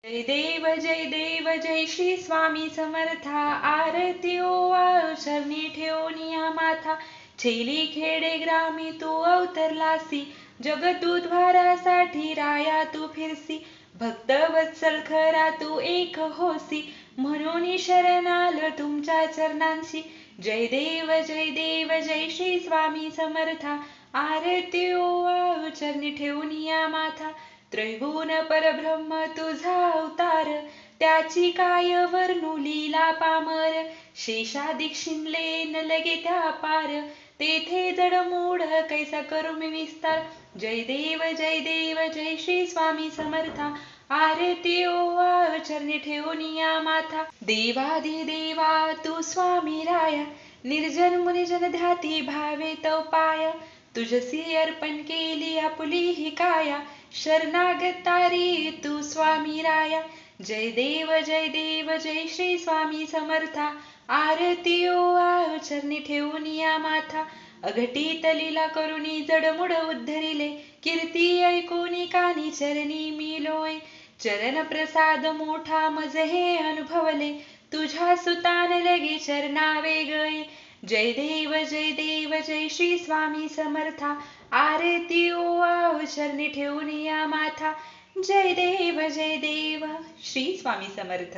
जय देव जय श्री स्वामी समर्था. आरती ओवाळ चरणी ठेवून या माथा. छेली खेडे ग्रामी तू अवतरलासी. जगदुद्धारासाठी राया तू फिरसी. भक्त वत्सल खरा तू एक होसी. म्हणून शरण आलं तुमच्या चरणांशी. जय देव जय श्री स्वामी समर्था. आरती ओवाळ चरणी ठेवून या माथा. त्रैगुण परब्रह्म तुझा अवतार, त्याची काय वर्णू लीला पामर. शेषादिक शिनले न लगे त्या पार, तेथे जडमूढ कैसा करू मी विस्तार. जय देव जय श्री स्वामी समर्था. आरती ओवाळ चरणी ठेवून या माथा. देवाधिदेवा तू स्वामी राया, निर्जन मुनिजन ध्याती भावे तव पाया. तुझसी अर्पण केली आपुली ही काया, शरणागतारी तू स्वामी राया. जय देव जय श्री स्वामी समर्था. आरती ओवाळ चरणी ठेवून या माथा. अघटित लीला करुणी जडमुड उद्धरिले, कीर्ती ऐकूनी कानी चरणी मी लोळे. चरण प्रसाद मोठा मज हे अनुभवले, तुझ्या सुतान लगे चरणा वेगळे. जय देव जय श्री स्वामी समर्था. आरती ओवाळ चरणी ठेवून या माथा. जय देव श्री स्वामी समर्थ.